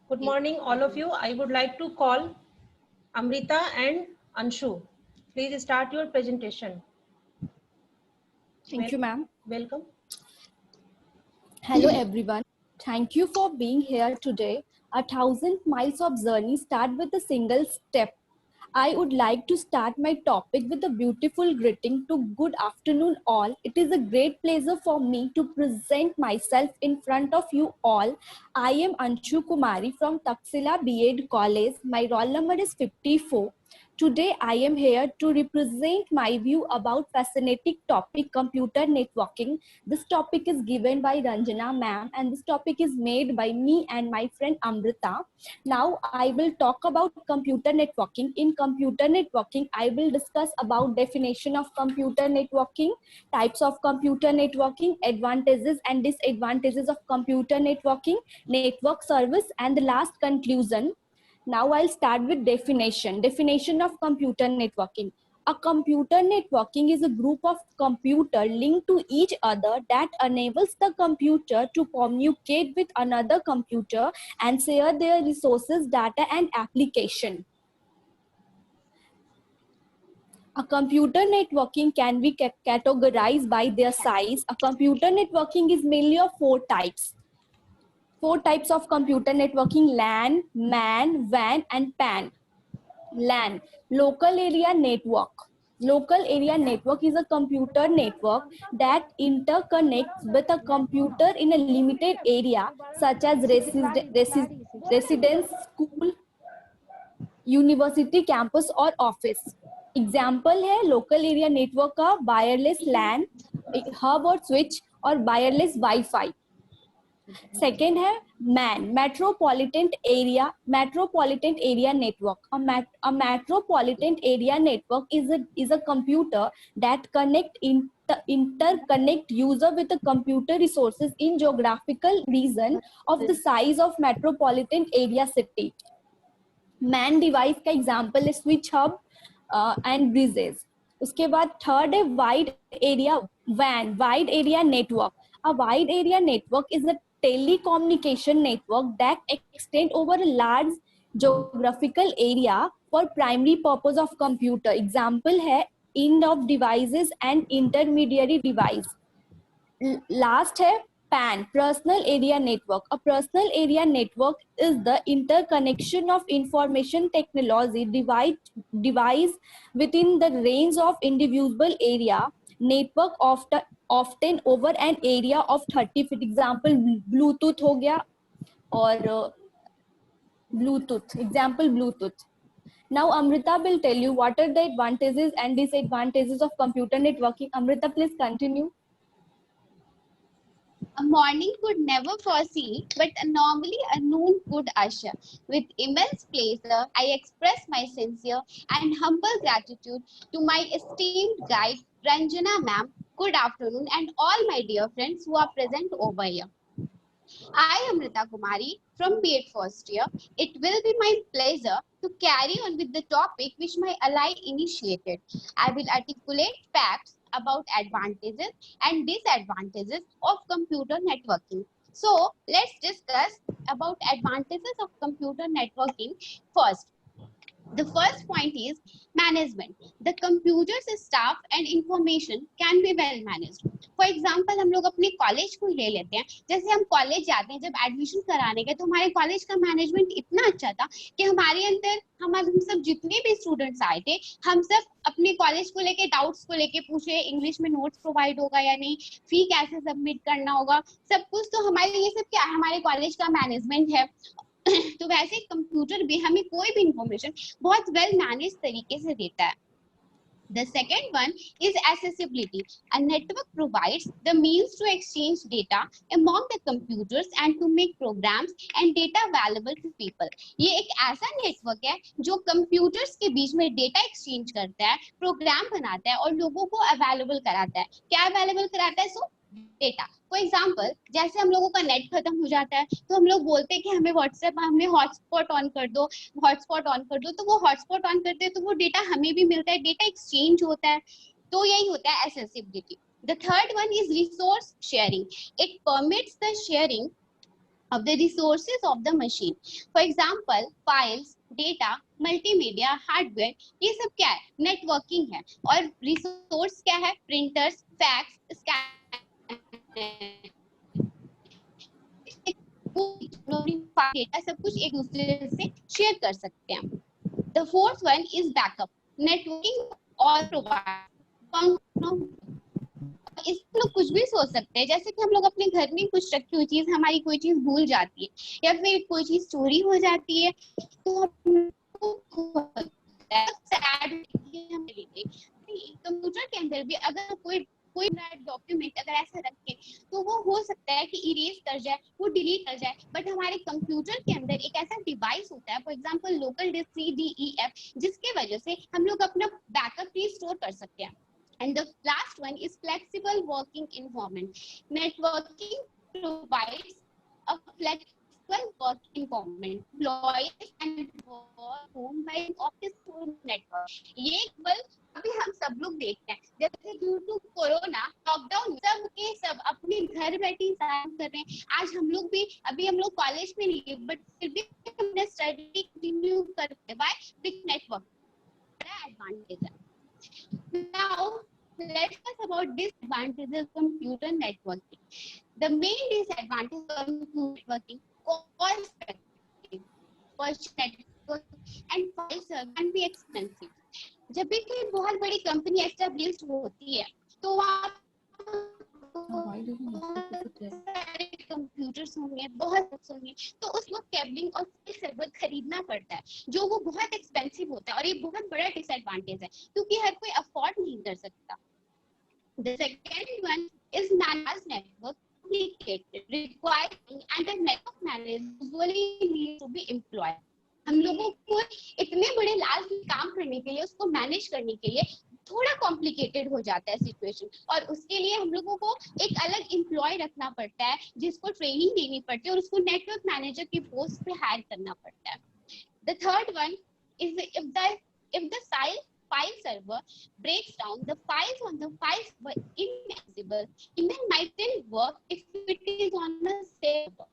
Good morning, all of you. I would like to call Amrita and Anshu. Please start your presentation. Thank you, ma'am. Welcome. Hello, everyone. Thank you for being here today. 1,000 miles of journey start with a single step. I would like to start my topic with a beautiful greeting to good afternoon all. It is a great pleasure for me to present myself in front of you all. I am Anshu Kumari from Taxila B.Ed College. My roll number is 54. Today I am here to represent my view about fascinating topic computer networking. This topic is given by Ranjana ma'am and this topic is made by me and my friend Amrita. Now I will talk about computer networking. In computer networking, I will discuss about definition of computer networking, types of computer networking, advantages and disadvantages of computer networking, network service, and the last conclusion. Now I'll start with definition. Definition of computer networking. A computer networking is a group of computers linked to each other that enables the computer to communicate with another computer and share their resources, data, and application. A computer networking can be categorized by their size. A computer networking is mainly of four types. Four types of computer networking: LAN, MAN, WAN, and PAN. LAN, local area network. Local area network is a computer network that interconnects with a computer in a limited area such as residence, school, university campus और office. Example है local area network का wireless लैन, hub और switch और wireless wifi. Second है man, metropolitan area network. A metropolitan area network is a computer that interconnect user with the computer resources in geographical region of the size of metropolitan area city. Main device का example है switch hub and bridges. उसके बाद third है wide area वैन, wide area network. A wide area network is a telecommunication network that extend over a large geographical area for primary purpose of computer. Example है end of devices and intermediary device. Last है PAN, personal area network. A personal area network is the interconnection of information technology device within the range of indivisible area. Network often over an area of 30 feet. Example Bluetooth हो गया और Bluetooth. Example Bluetooth. Now Amrita will tell you what are the advantages and disadvantages of computer networking. Amrita, please continue. A morning could never foresee, but normally a noon could usher. With immense pleasure, I express my sincere and humble gratitude to my esteemed guide, Ranjana ma'am. Good afternoon, and all my dear friends who are present over here. I am Rita Kumari from B.Ed first year. It will be my pleasure to carry on with the topic which my ally initiated. I will articulate facts about advantages and disadvantages of computer networking. So let's discuss about advantages of computer networking first. The first point is management. The computer's staff and information can be well managed. For example, हम लोग अपने college को ले लेते हैं. जैसे हम college जाते हैं, जब एडमिशन कराने गए तो हमारे कॉलेज का मैनेजमेंट इतना अच्छा था कि हमारे अंदर हम सब जितने भी स्टूडेंट्स आए थे, हम सब अपने कॉलेज को लेके डाउट्स को लेके पूछे, इंग्लिश में नोट्स प्रोवाइड होगा या नहीं, फी कैसे सबमिट करना होगा, सब कुछ. तो हमारे ये सब क्या है, हमारे कॉलेज का मैनेजमेंट है. तो वैसे कंप्यूटर भी हमें कोई भी इंफॉर्मेशन बहुत वेल मैनेज तरीके से देता है. The second one is accessibility. A network provides the means to exchange data among the computers and to make programs and data available to people. ये एक ऐसा नेटवर्क है जो कंप्यूटर्स के बीच में डेटा एक्सचेंज करता है, प्रोग्राम बनाता है और लोगों को अवेलेबल कराता है. क्या अवेलेबल कराता है? डेटा. फॉर एग्जाम्पल, जैसे हम लोगों का नेट खत्म हो जाता है तो हम लोग बोलते हैं कि हमें व्हाट्सएप, हमें हॉटस्पॉट ऑन कर दो, हॉटस्पॉट ऑन कर दो. तो वो हॉटस्पॉट ऑन करते हैं तो वो डेटा हमें भी मिलता है, डेटा एक्सचेंज होता है. तो यही होता है accessibility. The third one is resource sharing. It permits the sharing of the resources of the machine. For example, files, data, multimedia, hardware, ये सब क्या है? Networking है. और resource क्या है? Printers, fax, scanner, डेटा सब कुछ एक दूसरे से शेयर कर सकते हैं. The fourth one is backup. Networking और provide. इसमें लोग कुछ भी सोच सकते हैं, जैसे कि हम लोग अपने घर में कुछ रखी हुई चीज, हमारी कोई चीज भूल जाती है या फिर कोई चीज चोरी हो जाती है, तो कंप्यूटर के अंदर भी अगर कोई डॉक्यूमेंट अगर ऐसा रखे तो वो हो सकता है कि इरेज कर जाए, वो डिलीट कर जाए, बट हमारे कंप्यूटर के अंदर एक ऐसा डिवाइस होता है, for example local disk CDEF, जिसके वजह से हम लोग अपना बैकअप रिस्टोर कर सकते हैं. And the last one is flexible working environment. Networking provides a flexible work environment. Employees can work home by office network. ये केवल अभी हम सब लोग देखते हैं, जैसे ड्यू टू कोरोना लॉकडाउन सब के सब अपने घर बैठे काम कर रहे हैं. आज हम लोग भी, अभी हम लोग कॉलेज में नहीं है, बट फिर भी हमने स्टडी कंटिन्यू करते बाय बिग नेटवर्क. बड़ा एडवांटेज है. Now, let's talk about disadvantages of computer networking. The main disadvantage of computer networking, cost effective, network and file server can be expensive. जब भी कोई बहुत बड़ी कंपनी एस्टैब्लिश्ड होती है, तो वहाँ सारे कंप्यूटर्स होंगे, बहुत होंगे, तो उसको केबलिंग और सर्वर खरीदना पड़ता है, जो वो बहुत एक्सपेंसिव होता है, और ये बहुत बड़ा डिसएडवांटेज है क्योंकि हर कोई अफोर्ड नहीं कर सकता. The second one is managed network, complicated, requiring and the network manager usually needs to be employed. हम लोगों को इतने बड़े लार्ज काम करने के लिए, उसको मैनेज करने के लिए थोड़ा कॉम्प्लिकेटेड हो जाता है सिचुएशन, और उसके लिए हम लोगों को एक अलग एम्प्लॉय रखना पड़ता है, जिसको ट्रेनिंग देनी पड़ती है, और उसको नेटवर्क मैनेजर की पोस्ट पे हायर करना पड़ता है. The third one is if the file server breaks down, the files on the file server inaccessible. Email might still work if it is on a server.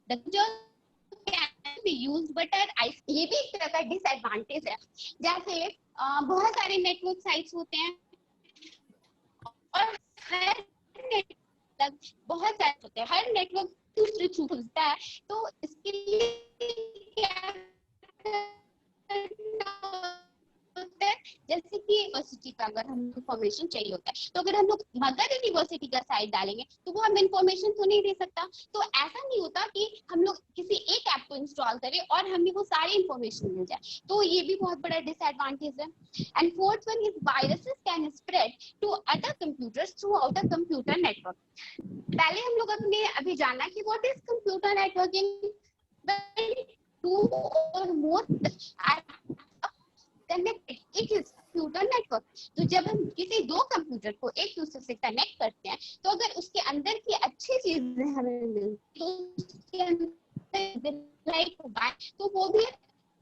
The can be used, but ये भी एक तरह का disadvantage है. जैसे बहुत सारे network sites होते हैं और हर नेटवर्क बहुत सारे होते हैं, हर नेटवर्क दूसरे छूटता है, तो इसके लिए क्या होता है, जैसे कि यूनिवर्सिटी का अगर हम इंफॉर्मेशन चाहिए होता है, तो अगर हम लोग मगध यूनिवर्सिटी का साइट डालेंगे तो वो हम इंफॉर्मेशन तो नहीं दे सकता. तो ऐसा नहीं होता कि हम लोग किसी एक ऐप को इंस्टॉल करें और हमें वो सारी इंफॉर्मेशन मिल जाए, तो ये भी बहुत बड़ा डिसएडवांटेज है. And fourth one is viruses can spread to other computers throughout a computer network. पहले हम लोग अपने अभी जानना कि what is computer networking. To और more connected, it is computer network. तो जब हम किसी दो कंप्यूटर को एक दूसरे से कनेक्ट करते हैं, तो अगर उसके अंदर की अच्छी चीजें हमें मिलती, तो उसके अंदर तो वो भी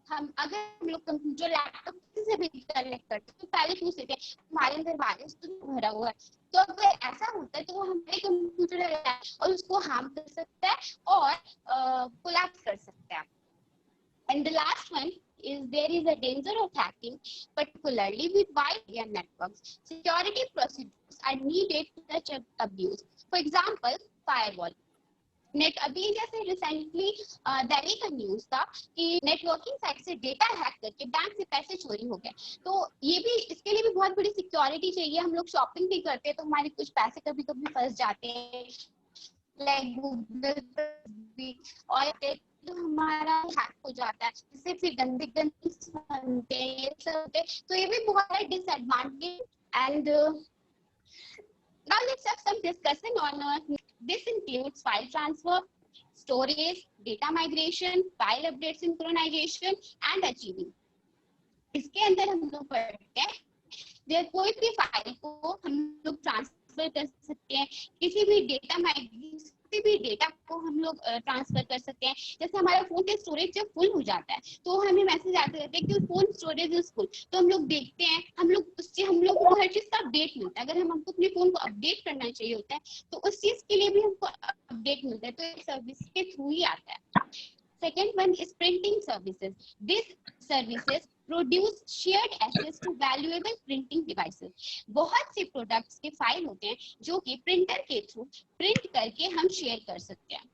हम अगर हम लोग कंप्यूटर लैपटॉप से भी कनेक्ट करते हैं, तो पहले पूछते थे हमारे अंदर वायरस तो भरा हुआ है, तो अगर ऐसा होता है तो वो हमारे कंप्यूटर और उसको हार्म कर सकता है और कोलैप्स कर सकता है. And the last one is there is a danger of hacking, particularly with wide area networks. Security procedures are needed to such abuse. For example, firewall. Net अभी जैसे रिसेंटली दिल्ली का न्यूज था कि नेटवर्किंग साइट से data hack करके bank से पैसे चोरी हो गए, तो ये भी, इसके लिए भी बहुत बड़ी सिक्योरिटी चाहिए. हम लोग शॉपिंग भी करते हैं तो हमारे कुछ पैसे कभी कभी फंस जाते हैं, लाइक गूगल भी, और तो हमारा हैक हो जाता है, जिससे फिर गंदे बनते हैं, ये सब, तो ये भी बहुत है disadvantage. And now let's have some discussion on this includes file transfer, storage, data migration, file update synchronization and achieving. इसके अंदर हम लोग पढ़ते हैं कोई भी फाइल को हम लोग ट्रांसफर कर सकते हैं, किसी भी डेटा माइग्रेशन से भी डेटा को हम लोग ट्रांसफर कर सकते हैं। जैसे हमारा फोन का स्टोरेज जब फुल हो जाता है तो हमें मैसेज आते रहते हैं कि फोन स्टोरेज इज फुल, तो हम लोग देखते हैं, उससे हम लोग को हर चीज का अपडेट मिलता है। अगर हमको अपने फोन को अपडेट करना चाहिए होता है तो उस चीज के लिए भी हमको अपडेट मिलता है, तो एक सर्विस के थ्रू ही आता है। Second one is printing services. These services produce shared access to valuable printing devices. बहुत से प्रोडक्ट्स के फाइल होते हैं जो कि प्रिंटर के थ्रू प्रिंट करके हम शेयर कर सकते हैं।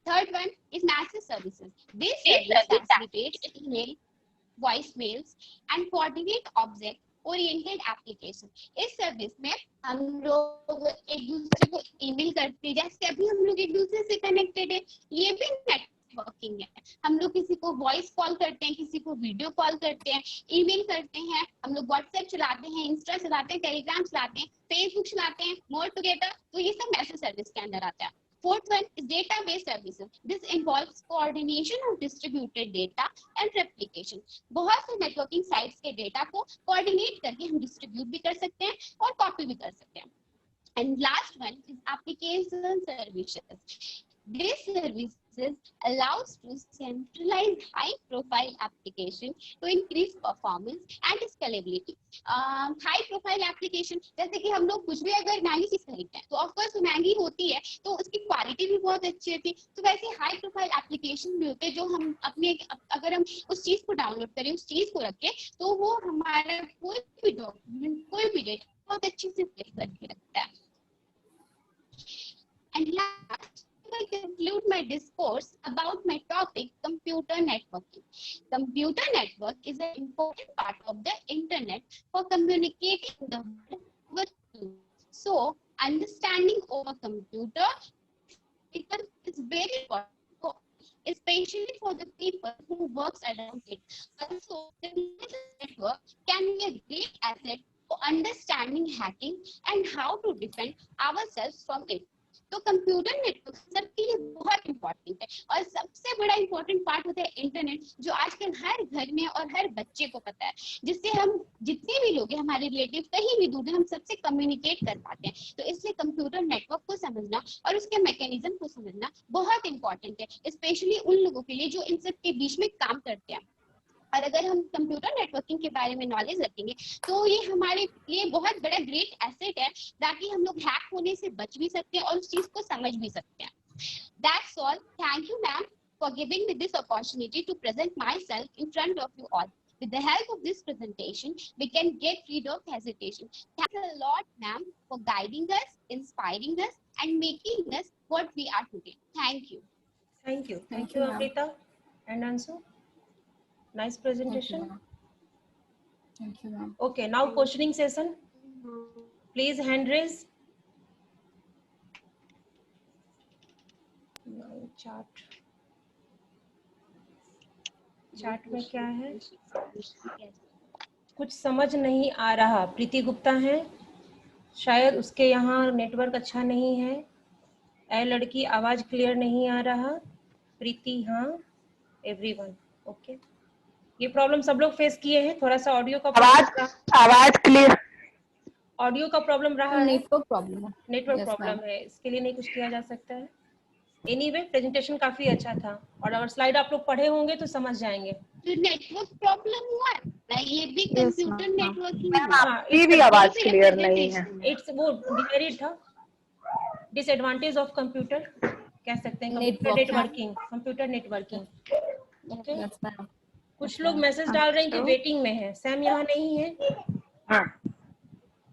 Third one is message services. This service facilitates email, voicemails and coordinate object oriented application. इस सर्विस में हम लोग एक दूसरे को ईमेल करते हैं, जैसे अभी हम लोग एक दूसरे से कनेक्टेड है, ये भी नेटवर्किंग है। हम लोग किसी को वॉइस कॉल करते हैं, किसी को वीडियो कॉल करते हैं, ईमेल करते हैं, हम लोग व्हाट्सएप चलाते हैं, इंस्टा चलाते हैं, टेलीग्राम चलाते हैं, फेसबुक चलाते हैं, मोर टुगेदर, तो ये सब मैसेज सर्विस के अंदर आता है। Fourth one is database services. This involves coordination of distributed data and replication. बहुत से नेटवर्किंग साइट्स के डेटा को कोऑर्डिनेट करके हम डिस्ट्रीब्यूट भी कर सकते हैं और कॉपी भी कर सकते हैं। And last one is application services. These services allows to centralize high-profile application to increase performance and scalability. High-profile application जैसे कि हम लोग कुछ भी अगर महंगी चीज खरीदते हैं तो ऑफकोर्स महंगी होती है तो उसकी क्वालिटी भी बहुत अच्छी होती है, तो वैसे हाई-प्रोफाइल एप्लीकेशन भी होते हैं जो हम अपने अगर हम उस चीज को डाउनलोड करें, उस चीज को रखें तो वो हमारा कोई भी डॉक्यूमेंट, कोई भी डेटा बहुत अच्छी से प्ले करके रखता है। And last, I will conclude my discourse about my topic, computer networking. Computer network is an important part of the internet for communicating the world with you. So, understanding over computer is very important, especially for the people who works around it. Also, computer network can be a great asset for understanding hacking and how to defend ourselves from it. तो computer network सबके लिए बहुत important है और सबसे बड़ा important part होता है इंटरनेट, जो आजकल हर घर में और हर बच्चे को पता है, जिससे हम जितने भी लोग हैं हमारे रिलेटिव कहीं भी दूर हैं, हम सबसे कम्युनिकेट कर पाते हैं। तो इसलिए कंप्यूटर नेटवर्क को समझना और उसके मैकेनिज्म को समझना बहुत इंपॉर्टेंट है, स्पेशली उन लोगों के लिए जो इन सब के बीच में काम करते हैं। और अगर हम कंप्यूटर नेटवर्किंग के बारे में नॉलेज रखेंगे तो ये हमारे लिए बहुत बड़ा ग्रेट एसेट है, ताकि हम लोग हैक होने से बच भी सकते हैं और उस चीज को समझ भी सकते हैं। That's all. Thank you, ma'am, for giving me this opportunity to present myself in front of you all. With the help of this presentation, we can get rid of hesitation. Thanks a lot, ma'am, for guiding us, inspiring us, and making us what we are today. Thank you. Thank you. Thank Thank you, you, ma'am. Amrita and Ansu. Nice presentation. Thank you, ma'am. Okay, now questioning session. Please hand raise. Now chat में क्या है? कुछ समझ नहीं आ रहा। प्रीति गुप्ता है, शायद उसके यहाँ नेटवर्क अच्छा नहीं है। ऐ लड़की आवाज क्लियर नहीं आ रहा। प्रीति हाँ, एवरीवन ओके। ये प्रॉब्लम सब लोग फेस किए हैं। थोड़ा सा ऑडियो का आवाज क्लियर, ऑडियो का प्रॉब्लम रहा है, नेटवर्क प्रॉब्लम है। Network Yes, problem ma'am. है, इसके लिए नहीं कुछ किया जा सकता है। एनीवे प्रेजेंटेशन काफी अच्छा था और अगर स्लाइड आप लोग पढ़े होंगे तो समझ जाएंगे। तो नेटवर्क प्रॉब्लम हुआ है, ये भी Yes, computer ma'am. Networking ma'am है। आपकी भी आवाज क्लियर नहीं है। इट्स वो डिमेरिट था, डिसएडवांटेज ऑफ कंप्यूटर कह सकते हैं, computer Network. Networking, computer networking. Okay, Yes, ma'am. कुछ लोग मैसेज डाल रहे हैं कि वेटिंग में है। सैम यहाँ नहीं है, हाँ,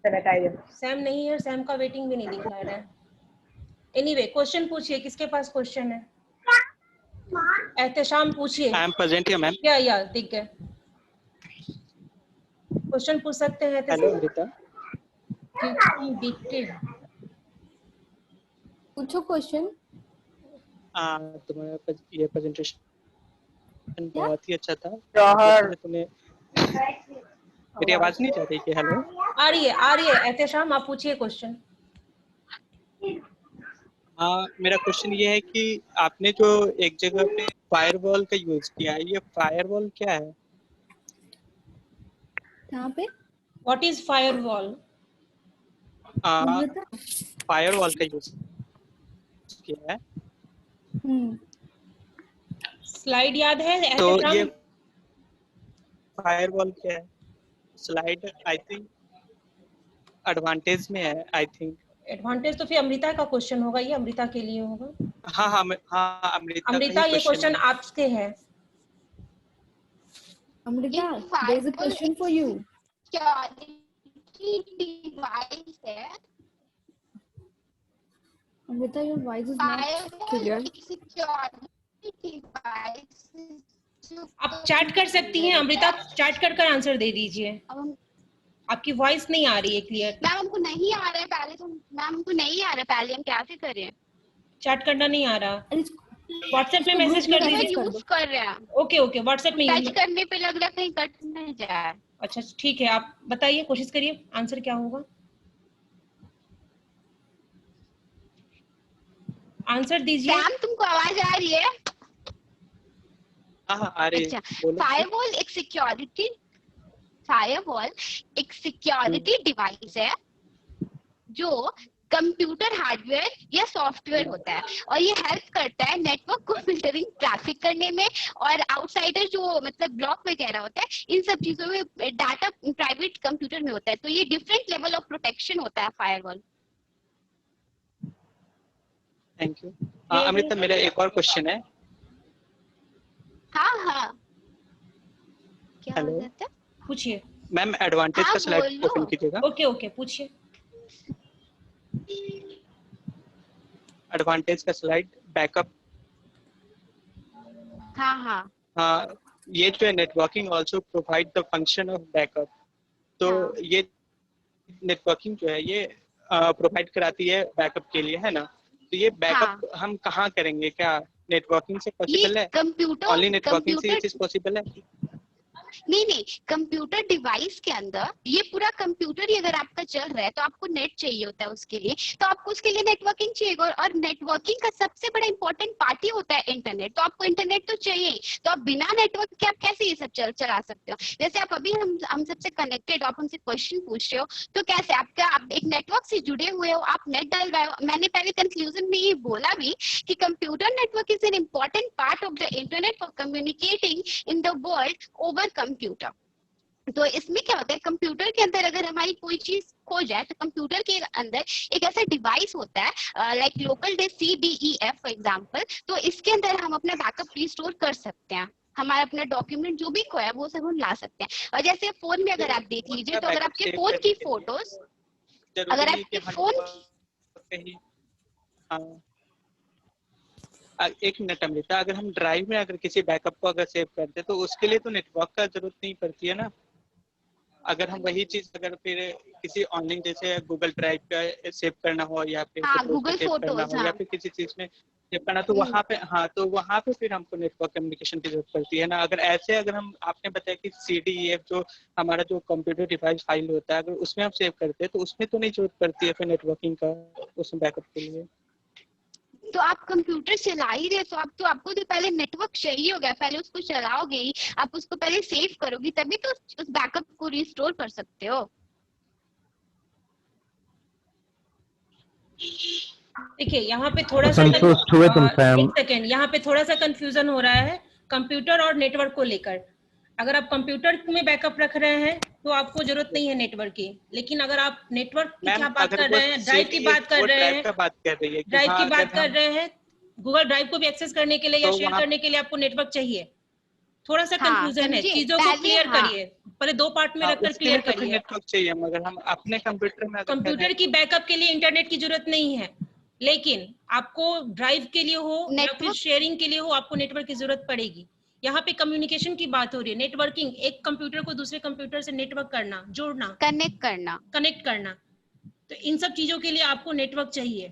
सैम नहीं है, सैम का वेटिंग भी नहीं दिखा रहा है। एनीवे क्वेश्चन पूछिए, किसके पास क्वेश्चन है? एहतेशाम पूछिए। I am present here ma'am. या दिख गए, क्वेश्चन पूछ सकते हैं। हेलो अमृता। पूछो क्वेश्चन। तुम्हारा ये प्रेजेंटेशन बहुत ही अच्छा था। जौहर तुम्हें मेरी आवाज नहीं जा रही है? हेलो, आ रही है। एहतेशाम आप पूछिए क्वेश्चन। मेरा क्वेश्चन ये है कि आपने जो एक जगह पे फायरवॉल का यूज किया है, ये फायरवॉल क्या है? कहाँ पे? What is firewall? फायरवॉल का यूज किया है स्लाइड याद है तो ऐसे ये फ्रॉम? फायरवॉल क्या है? स्लाइड आई थिंक एडवांटेज में है आई थिंक। एडवांटेज तो फिर अमृता का क्वेश्चन होगा, ये अमृता के लिए होगा। हाँ हाँ हाँ, अमृता का ही अमृता ये क्वेश्चन क्वेश्चन है। आपके है। Amrita, एक there's a firewall question for you. security device है। Amrita, your voice is not Firewall clear. एक security device जो आप चैट कर सकती हैं अमृता, चैट कर आंसर दे दीजिए। अब आपकी वॉइस नहीं आ रही है क्लियर। मैम हमको नहीं आ रहा है पहले, तो मैम हमको नहीं आ रहा है पहले, हम कैसे करें? चैट करना नहीं आ रहा, अरे व्हाट्सएप में इसको मैसेज group कर में मैं दीजिए। कर यूज दो। कर रहे हैं, ओके ओके, व्हाट्सएप में टच यूज। करने पे लग रहा है कहीं कट नहीं जाए। अच्छा ठीक है, आप बताइए, कोशिश करिए, आंसर क्या होगा? आंसर दीजिए। सैम तुमको आवाज आ रही है? हाँ हाँ आ रही है, अच्छा, बोलो। फायरवॉल एक सिक्योरिटी डिवाइस है जो कंप्यूटर हार्डवेयर या सॉफ्टवेयर होता है, और ये हेल्प करता है नेटवर्क को फिल्टरिंग, ट्रैफिक करने में, और आउटसाइडर जो मतलब ब्लॉक वगैरह होता है, इन सब चीजों में डाटा प्राइवेट कंप्यूटर में होता है। तो ये डिफरेंट लेवल ऑफ प्रोटेक्शन होता है फायरवॉल। Thank you. अमृता, मेरा एक और क्वेश्चन है। हाँ हाँ, क्या हेलो। हो जाता है? पूछिए। मैम एडवांटेज हाँ, का स्लाइड बोलो। ओपन कीजिएगा। ओके ओके, पूछिए। एडवांटेज का स्लाइड बैकअप। हाँ हाँ हाँ, ये जो है networking also provide the function of backup. तो हाँ। ये नेटवर्किंग जो है ये प्रोवाइड कराती है बैकअप के लिए, है ना? तो ये बैकअप हम कहाँ करेंगे? क्या नेटवर्किंग से पॉसिबल है? कंप्यूटर ओनली नेटवर्किंग से ये चीज पॉसिबल है? नहीं, कंप्यूटर डिवाइस के अंदर ये पूरा कंप्यूटर ही अगर आपका चल रहा है तो आपको नेट चाहिए होता है उसके लिए, तो आपको उसके लिए नेटवर्किंग चाहिए, और नेटवर्किंग का सबसे बड़ा इंपॉर्टेंट पार्ट ही होता है इंटरनेट। तो आपको इंटरनेट तो चाहिए ही, तो आप बिना नेटवर्क के आप कैसे ये सब चला सकते हो? जैसे आप अभी हम सबसे कनेक्टेड, आप हमसे क्वेश्चन पूछ रहे हो, तो कैसे आप एक नेटवर्क से जुड़े हुए हो, आप नेट डाल रहे हो। मैंने पहले कंक्लूजन में ये बोला भी कि computer network is an important part of the internet for communicating in the world over computer. तो इसमें क्या होता है, कंप्यूटर के अंदर अगर हमारी कोई चीज खो जाए तो कंप्यूटर के अंदर एक ऐसा डिवाइस होता है like local disk CDEF for example, तो इसके अंदर हम अपना बैकअप रिस्टोर कर सकते हैं, हमारा अपना डॉक्यूमेंट जो भी खोया वो सब हम ला सकते हैं। और जैसे फोन में अगर आप देख लीजिए, तो अगर आपके फोन की फोटोज, अगर आपके फोन एक मिनट अमृता, अगर हम ड्राइव में अगर किसी बैकअप को अगर सेव करते हैं तो उसके लिए तो नेटवर्क का जरूरत नहीं पड़ती है ना? अगर हम वही चीज अगर फिर किसी ऑनलाइन जैसे गूगल ड्राइव पे सेव करना हो, या फिर गूगल सेव करना फोटोज, हो, या फिर किसी चीज में सेव करना, तो वहाँ पे तो वहाँ पे फिर हमको नेटवर्क कम्युनिकेशन की जरूरत पड़ती है ना? अगर ऐसे अगर हम, आपने बताया कि CDEF जो हमारा जो कंप्यूटर डिवाइस फाइल होता है, अगर उसमें हम सेव करते हैं तो उसमें तो नहीं जरूरत पड़ती है फिर नेटवर्किंग का उसमें बैकअप के लिए। तो आप कंप्यूटर चला ही रहे, तो आपको तो पहले नेटवर्क चाहिए होगा, पहले उसको चलाओगे ही, आप उसको पहले सेव करोगे, तभी तो उस बैकअप को रिस्टोर कर सकते हो। देखिए यहाँ पे थोड़ा सा एक सेकेंड, यहाँ पे थोड़ा सा कंफ्यूजन हो रहा है कंप्यूटर और नेटवर्क को लेकर। अगर आप कंप्यूटर में बैकअप रख रहे हैं तो आपको जरूरत नहीं है नेटवर्क की, लेकिन अगर आप नेटवर्क की क्या बात कर रहे हैं, ड्राइव की बात कर रहे हैं, ड्राइव की बात कर रहे हैं, गूगल ड्राइव को भी एक्सेस करने के लिए या शेयर करने के लिए आपको नेटवर्क चाहिए। थोड़ा सा कंफ्यूजन है, चीजों को क्लियर करिए, पहले दो पार्ट में रखकर क्लियर करिए। नेटवर्क चाहिए, मगर हम अपने कंप्यूटर में कंप्यूटर की बैकअप के लिए इंटरनेट की जरूरत नहीं है, लेकिन आपको ड्राइव के लिए हो या फिर शेयरिंग के लिए हो, आपको नेटवर्क की जरूरत पड़ेगी। यहाँ पे कम्युनिकेशन की बात हो रही है, नेटवर्किंग, एक कंप्यूटर को दूसरे कंप्यूटर से नेटवर्क करना, जोड़ना, कनेक्ट करना, तो इन सब चीजों के लिए आपको नेटवर्क चाहिए।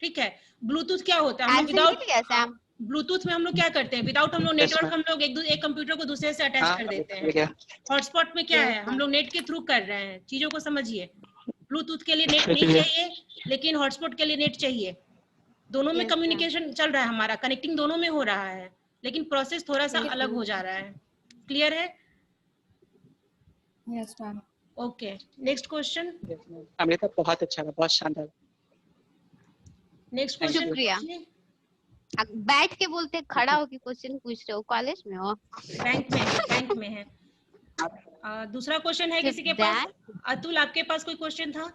ठीक है। ब्लूटूथ क्या होता है, हम विदाउट ब्लूटूथ में हम लोग क्या करते हैं, विदाउट हम लोग नेटवर्क, हम लोग एक कंप्यूटर को दूसरे से अटैच कर देते हैं। हॉटस्पॉट में क्या है, हम लोग नेट के थ्रू कर रहे हैं, चीजों को समझिए। ब्लूटूथ के लिए नेट नहीं चाहिए, लेकिन हॉटस्पॉट के लिए नेट चाहिए। दोनों में कम्युनिकेशन चल रहा है हमारा, कनेक्टिंग दोनों में हो रहा है, लेकिन प्रोसेस थोड़ा सा अलग हो जा रहा है। क्लियर है? Yes ma'am. Okay, next question. Amrita बहुत अच्छा था, बहुत शानदार। Next question. बैठ के बोलते खड़ा होके क्वेश्चन पूछ रहे हो, कॉलेज में हो? बैंक में है। दूसरा क्वेश्चन है किसी के पास? अतुल, आपके पास कोई क्वेश्चन था?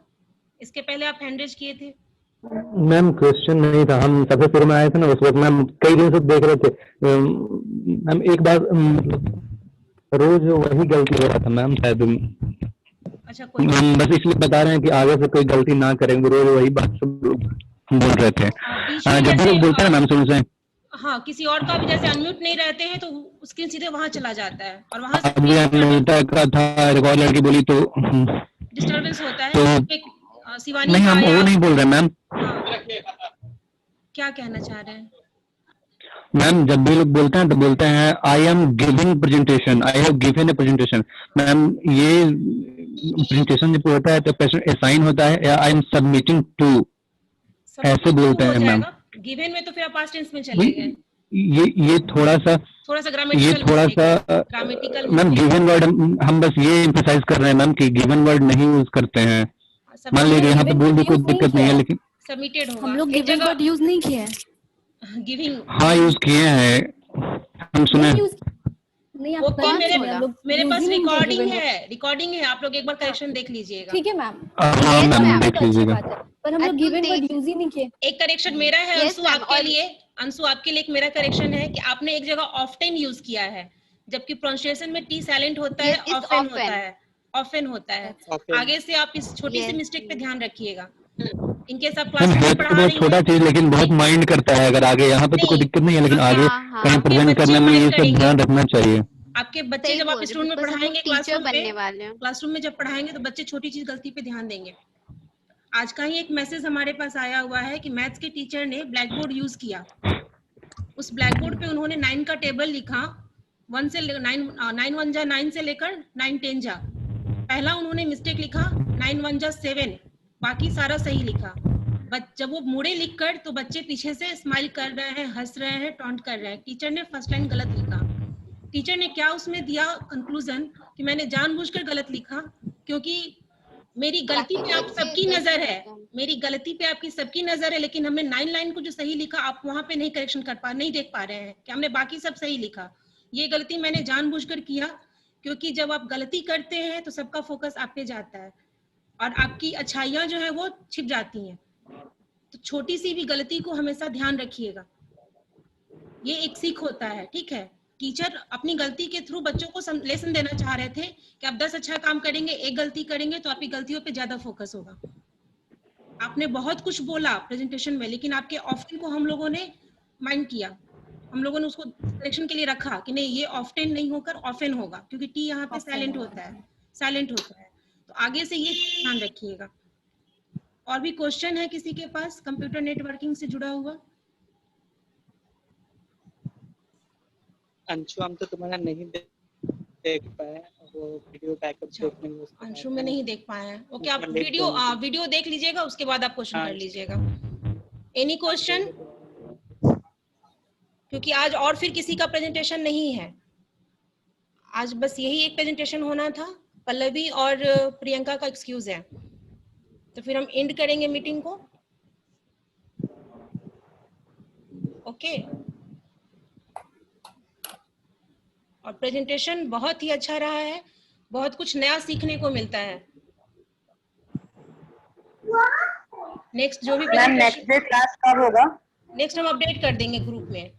इसके पहले आप हैंड रेज किए थे। मैम क्वेश्चन नहीं था, हम सबसे शुरू में आए थे ना, उस वक्त मैम कई दिन से देख रहे थे मैम। एक बार रोज वही गलती हो रहा था मैम, शायद अच्छा, कोई हम बस इसलिए बता रहे हैं कि आगे से कोई गलती ना करेंगे। रोज वही बात सब लोग बोल रहे थे। बीच में जब भी जैसे लोग बोलते हैं ना मैम सुन से, हाँ, किसी और का भी जैसे अनम्यूट नहीं रहते हैं तो स्क्रीन सीधे वहां चला जाता है और वहां से अभी अनिता का था, रिकॉर्ड लड़की बोली तो डिस्टरबेंस होता है। तो एक शिवानी नहीं, हम का वो या नहीं बोल रहे मैम। क्या कहना चाह रहे हैं? मैम जब भी लोग बोलते हैं तो बोलते हैं I am giving presentation, I have given A presentation. Ma'am ये प्रेजेंटेशन जब होता है तो पेशेंट असाइन होता है या आई एम सबमिटिंग टू, ऐसे बोलते हैं मैम। गिवन में तो फिर आप पास्ट टेंस में चले गए। ये थोड़ा सा ग्रामेटिकल मैम गिवन वर्ड हम बस ये एम्फसाइज कर रहे हैं मैम कि गिवन वर्ड नहीं यूज करते हैं। मान लीजिए यहाँ पे बोल दी कोई दिक्कत नहीं है, लेकिन सबमिटेड होगा। हम लोग गिवन वर्ड यूज नहीं किए हैं। गिविंग हाँ यूज किए हैं, हम सुने। नहीं, आप ओके, मेरे पास रिकॉर्डिंग है, आप लोग एक बार करेक्शन देख लीजिएगा। ठीक है मैम। हाँ मैम देख लीजिएगा। पर हम लोग गिवन वर्ड यूज ही नहीं किए। एक करेक्शन मेरा है अंशु आपके लिए एक मेरा करेक्शन है कि आपने एक जगह ऑफ्टन यूज किया है, जबकि प्रोनाउंसिएशन में टी साइलेंट होता है, ऑफन होता है। आगे से आप इस छोटी सी मिस्टेक पे ध्यान रखिएगा। इनके सब क्लास में पढ़ा रही हैं। छोटा चीज लेकिन बहुत माइंड करता है। अगर आगे यहाँ पे तो कोई दिक्कत नहीं है, लेकिन आगे कहीं प्रेजेंट करने में ये सब ध्यान रखना चाहिए। आपके बच्चे जब आप स्कूल में पढ़ाएंगे, क्लासरूम में जब पढ़ाएंगे तो बच्चे छोटी चीज गलती पे ध्यान देंगे। आज का ही एक मैसेज हमारे पास आया हुआ है कि मैथ्स के टीचर ने ब्लैक बोर्ड यूज किया। उस ब्लैक बोर्ड पे उन्होंने 9 का टेबल लिखा, 1 से 9 1 जा 9 से लेकर 9 10 जा। पहला उन्होंने मिस्टेक लिखा 9 1 जा 7, बाकी सारा सही लिखा। जब वो मुड़े लिखकर तो बच्चे पीछे से स्माइल कर रहे हैं, हंस रहे हैं, टॉन्ट कर रहे हैं। टीचर ने फर्स्ट लाइन गलत लिखा। टीचर ने क्या उसमें दिया कंक्लूजन कि मैंने जानबूझकर गलत लिखा, क्योंकि मेरी गलती पे आप सबकी नजर है, मेरी गलती पे आपकी सबकी नजर है, लेकिन हमने 9 लाइन को जो सही लिखा आप वहां पे नहीं करेक्शन नहीं देख पा रहे हैं कि हमने बाकी सब सही लिखा। ये गलती मैंने जानबूझकर किया, क्योंकि जब आप गलती करते हैं तो सबका फोकस आप पे जाता है और आपकी अच्छाइयां जो है वो छिप जाती हैं। तो छोटी सी भी गलती को हमेशा ध्यान रखिएगा, ये एक सीख होता है। ठीक है, टीचर अपनी गलती के थ्रू बच्चों को लेसन देना चाह रहे थे कि आप 10 अच्छा काम करेंगे, एक गलती करेंगे तो आपकी गलतियों पे ज्यादा फोकस होगा। आपने बहुत कुछ बोला प्रेजेंटेशन में, लेकिन आपके ऑफ्टन को हम लोगों ने माइंड किया, हम लोगों ने उसको करेक्शन के लिए रखा कि नहीं, ये ऑफ्टन नहीं होकर ऑफन होगा, क्योंकि टी यहाँ पे साइलेंट होता है। तो आगे से ये ध्यान रखिएगा। और भी क्वेश्चन है किसी के पास कंप्यूटर नेटवर्किंग से जुड़ा हुआ? अंशु, हम तो तुम्हारा नहीं देख पाए, वो वीडियो बैकअप देखने में अंशु में नहीं देख पाए हैं। ओके, आप वीडियो देख लीजिएगा, उसके बाद आप क्वेश्चन कर लीजिएगा। Any question? क्योंकि आज और फिर किसी का प्रेजेंटेशन नहीं है, आज बस यही एक प्रेजेंटेशन होना था। पल्लवी और प्रियंका का एक्सक्यूज है, तो फिर हम एंड करेंगे मीटिंग को। ओके, और प्रेजेंटेशन बहुत ही अच्छा रहा है, बहुत कुछ नया सीखने को मिलता है। नेक्स्ट जो भी नेक्स्ट डे क्लास कब होगा? नेक्स्ट हम अपडेट कर देंगे ग्रुप में।